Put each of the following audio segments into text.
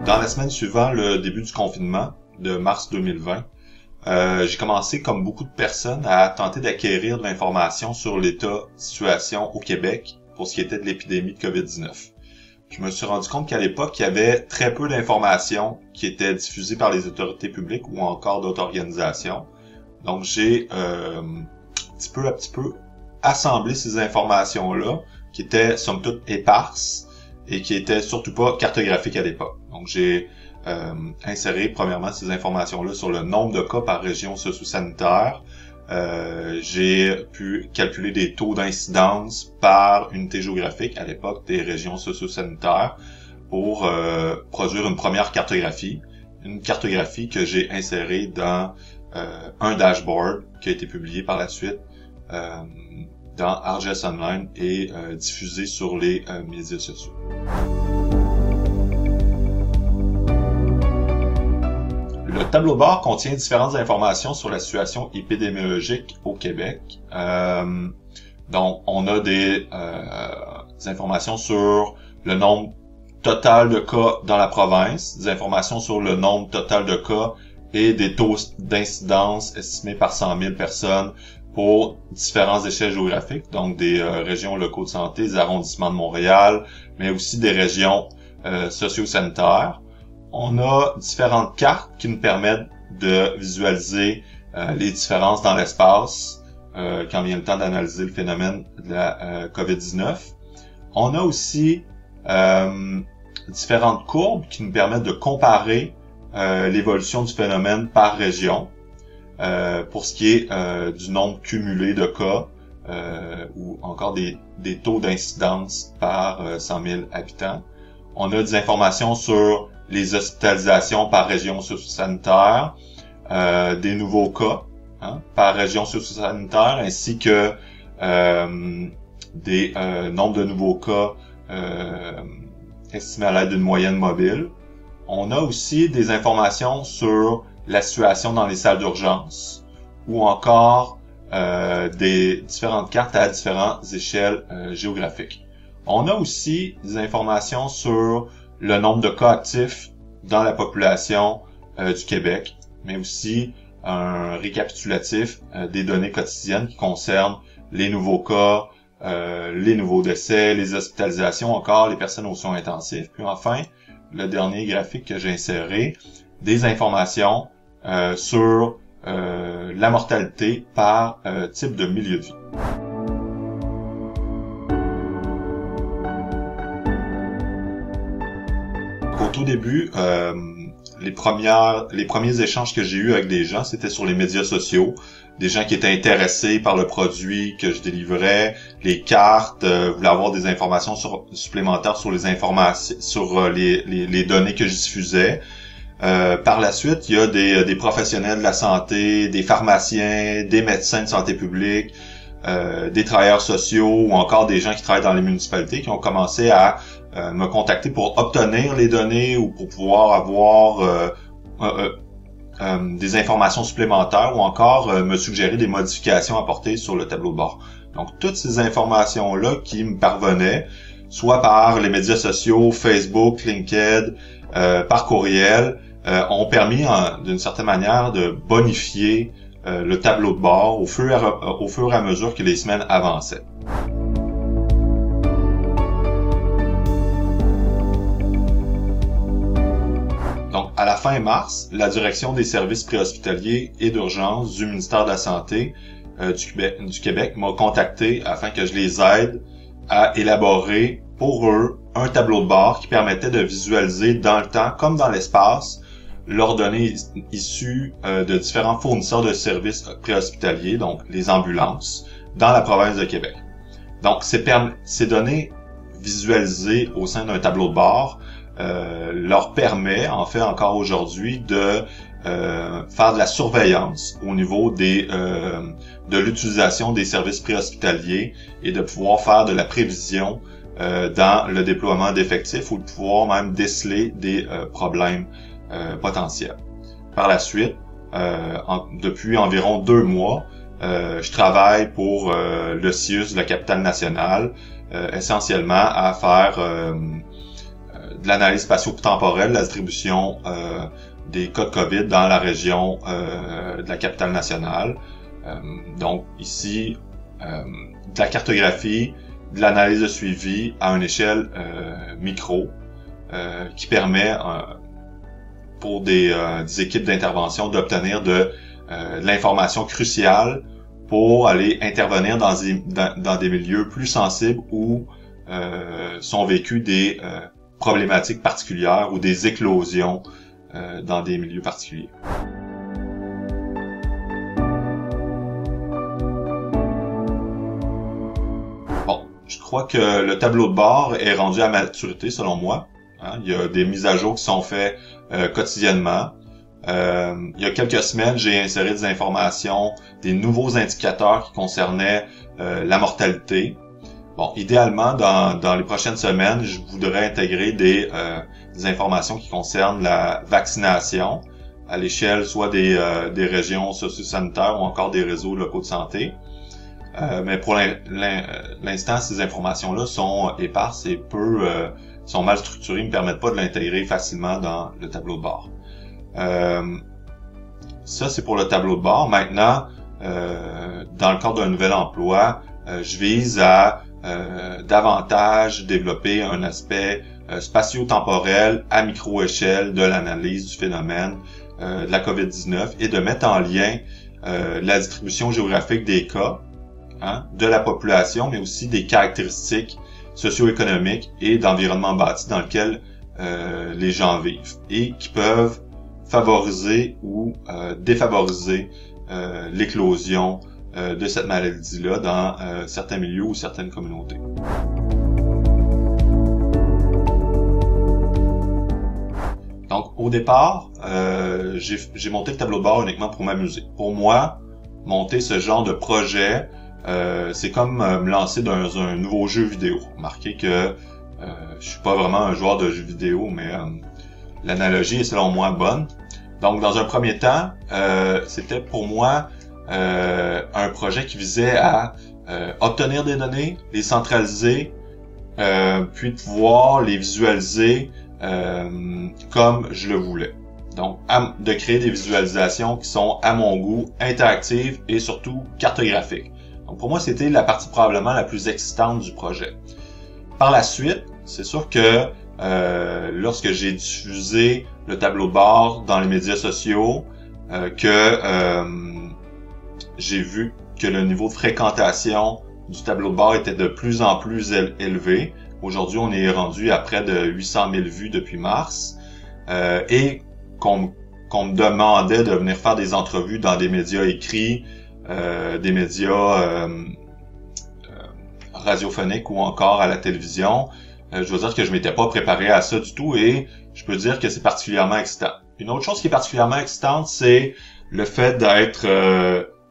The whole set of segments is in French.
Dans la semaine suivant le début du confinement de mars 2020, j'ai commencé, comme beaucoup de personnes, à tenter d'acquérir de l'information sur situation au Québec pour ce qui était de l'épidémie de COVID-19. Je me suis rendu compte qu'à l'époque, il y avait très peu d'informations qui étaient diffusées par les autorités publiques ou encore d'autres organisations. Donc, j'ai petit peu assemblé ces informations-là, qui étaient somme toute éparses et qui étaient surtout pas cartographiques à l'époque. Donc, j'ai inséré premièrement ces informations-là sur le nombre de cas par région socio-sanitaire. J'ai pu calculer des taux d'incidence par unité géographique à l'époque des régions socio-sanitaires pour produire une première cartographie. Une cartographie que j'ai insérée dans un dashboard qui a été publié par la suite dans ArcGIS Online et diffusé sur les médias sociaux. Le tableau de bord contient différentes informations sur la situation épidémiologique au Québec. Donc, on a des informations sur le nombre total de cas dans la province, des informations sur le nombre total de cas et des taux d'incidence estimés par 100 000 personnes pour différentes échelles géographiques, donc des régions locaux de santé, des arrondissements de Montréal, mais aussi des régions socio-sanitaires. On a différentes cartes qui nous permettent de visualiser les différences dans l'espace quand vient le temps d'analyser le phénomène de la COVID-19. On a aussi différentes courbes qui nous permettent de comparer l'évolution du phénomène par région pour ce qui est du nombre cumulé de cas ou encore des taux d'incidence par 100 000 habitants. On a des informations sur les hospitalisations par région socio-sanitaire, des nouveaux cas par région socio-sanitaire, ainsi que des nombres de nouveaux cas estimés à l'aide d'une moyenne mobile. On a aussi des informations sur la situation dans les salles d'urgence ou encore des différentes cartes à différentes échelles géographiques. On a aussi des informations sur le nombre de cas actifs dans la population du Québec, mais aussi un récapitulatif des données quotidiennes qui concernent les nouveaux cas, les nouveaux décès, les hospitalisations, encore les personnes aux soins intensifs. Puis enfin, le dernier graphique que j'ai inséré, des informations sur la mortalité par type de milieu de vie. Au tout début, les premiers échanges que j'ai eus avec des gens, c'était sur les médias sociaux, des gens qui étaient intéressés par le produit que je délivrais, les cartes, voulaient avoir des informations supplémentaires sur les informations, sur les données que je diffusais. Par la suite, il y a des professionnels de la santé, des pharmaciens, des médecins de santé publique, des travailleurs sociaux ou encore des gens qui travaillent dans les municipalités qui ont commencé à me contacter pour obtenir les données ou pour pouvoir avoir des informations supplémentaires ou encore me suggérer des modifications apportées sur le tableau de bord. Donc, toutes ces informations-là qui me parvenaient, soit par les médias sociaux, Facebook, LinkedIn, par courriel, ont permis d'une certaine manière de bonifier le tableau de bord au fur et à mesure que les semaines avançaient. Donc, à la fin mars, la direction des services préhospitaliers et d'urgence du ministère de la Santé du Québec m'a contacté afin que je les aide à élaborer pour eux un tableau de bord qui permettait de visualiser dans le temps comme dans l'espace leurs données issues de différents fournisseurs de services préhospitaliers, donc les ambulances, dans la province de Québec. Donc, ces données visualisées au sein d'un tableau de bord leur permet, en fait encore aujourd'hui, de faire de la surveillance au niveau de l'utilisation des services préhospitaliers et de pouvoir faire de la prévision dans le déploiement d'effectifs ou de pouvoir même déceler des problèmes potentiels. Par la suite, depuis environ 2 mois, je travaille pour le CIUS de la capitale nationale, essentiellement à faire de l'analyse spatio-temporelle, la distribution des cas de COVID dans la région de la capitale nationale. Donc ici, de la cartographie, de l'analyse de suivi à une échelle micro, qui permet pour des équipes d'intervention d'obtenir de l'information cruciale pour aller intervenir dans des milieux plus sensibles où sont vécues des problématiques particulières ou des éclosions dans des milieux particuliers. Bon, je crois que le tableau de bord est rendu à maturité selon moi. Il y a des mises à jour qui sont faites quotidiennement. Il y a quelques semaines, j'ai inséré des informations, des nouveaux indicateurs qui concernaient la mortalité. Bon, idéalement, dans les prochaines semaines, je voudrais intégrer des informations qui concernent la vaccination à l'échelle soit des régions socio-sanitaires ou encore des réseaux locaux de santé. Mais pour l'instant, ces informations-là sont éparses et sont mal structurées, ne me permettent pas de l'intégrer facilement dans le tableau de bord. Ça, c'est pour le tableau de bord. Maintenant, dans le cadre d'un nouvel emploi, je vise à davantage développer un aspect spatio-temporel à micro-échelle de l'analyse du phénomène de la COVID-19 et de mettre en lien la distribution géographique des cas, de la population, mais aussi des caractéristiques socio-économiques et d'environnement bâti dans lequel les gens vivent et qui peuvent favoriser ou défavoriser l'éclosion de cette maladie-là dans certains milieux ou certaines communautés. Donc, au départ, j'ai monté le tableau de bord uniquement pour m'amuser. Pour moi, monter ce genre de projet, c'est comme me lancer dans un nouveau jeu vidéo. Remarquez que je suis pas vraiment un joueur de jeux vidéo, mais l'analogie est selon moi bonne. Donc, dans un premier temps, c'était pour moi un projet qui visait à obtenir des données, les centraliser, puis de pouvoir les visualiser comme je le voulais. Donc, de créer des visualisations qui sont, à mon goût, interactives et surtout cartographiques. Donc, pour moi, c'était la partie probablement la plus excitante du projet. Par la suite, c'est sûr que lorsque j'ai diffusé le tableau de bord dans les médias sociaux, j'ai vu que le niveau de fréquentation du tableau de bord était de plus en plus élevé. Aujourd'hui, on est rendu à près de 800 000 vues depuis mars et qu'on me demandait de venir faire des entrevues dans des médias écrits, des médias radiophoniques ou encore à la télévision. Je veux dire que je m'étais pas préparé à ça du tout et je peux dire que c'est particulièrement excitant. Une autre chose qui est particulièrement excitante, c'est le fait d'être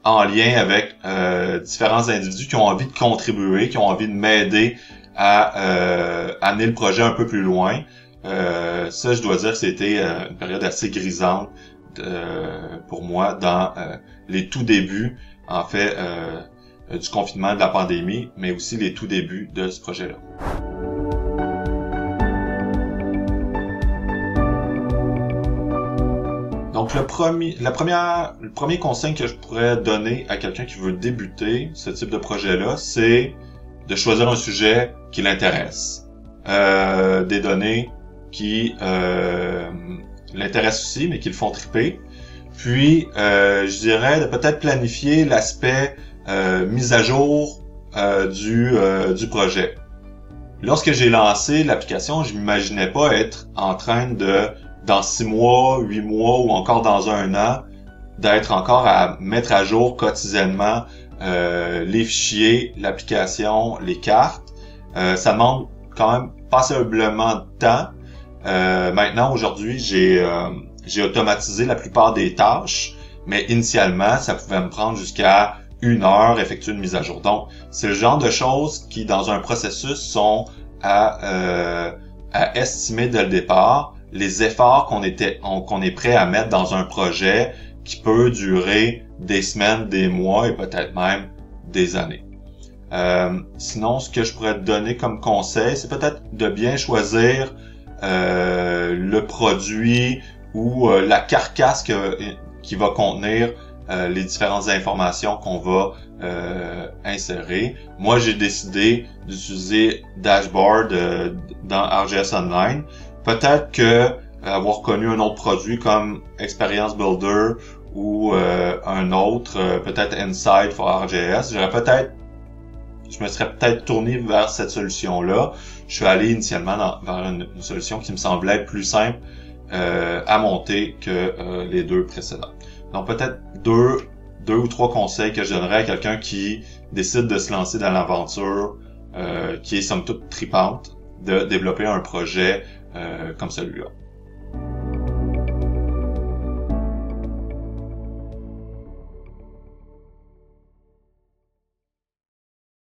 en lien avec différents individus qui ont envie de contribuer, qui ont envie de m'aider à amener le projet un peu plus loin. Ça, je dois dire que c'était une période assez grisante pour moi dans les tout débuts, en fait, du confinement de la pandémie, mais aussi les tout débuts de ce projet-là. Donc le premier conseil que je pourrais donner à quelqu'un qui veut débuter ce type de projet-là, c'est de choisir un sujet qui l'intéresse. Des données qui l'intéressent aussi, mais qui le font triper. Puis, je dirais de peut-être planifier l'aspect mise à jour du projet. Lorsque j'ai lancé l'application, je m'imaginais pas être en train de, dans 6 mois, 8 mois ou encore dans 1 an, d'être encore à mettre à jour quotidiennement les fichiers, l'application, les cartes. Ça demande quand même passablement de temps. Maintenant, aujourd'hui, j'ai automatisé la plupart des tâches, mais initialement, ça pouvait me prendre jusqu'à 1 heure effectuer une mise à jour. Donc, c'est le genre de choses qui, dans un processus, sont à estimer dès le départ, les efforts qu'on est prêt à mettre dans un projet qui peut durer des semaines, des mois et peut-être même des années. Sinon, ce que je pourrais te donner comme conseil, c'est peut-être de bien choisir le produit ou la carcasse qui va contenir les différentes informations qu'on va insérer. Moi, j'ai décidé d'utiliser Dashboard dans ArcGIS Online. Peut-être que avoir connu un autre produit comme Experience Builder ou un autre, peut-être Insight for ArcGIS, je me serais peut-être tourné vers cette solution-là. Je suis allé initialement vers une solution qui me semblait être plus simple à monter que les deux précédents. Donc peut-être deux ou trois conseils que je donnerais à quelqu'un qui décide de se lancer dans l'aventure qui est somme toute tripante de développer un projet comme celui-là.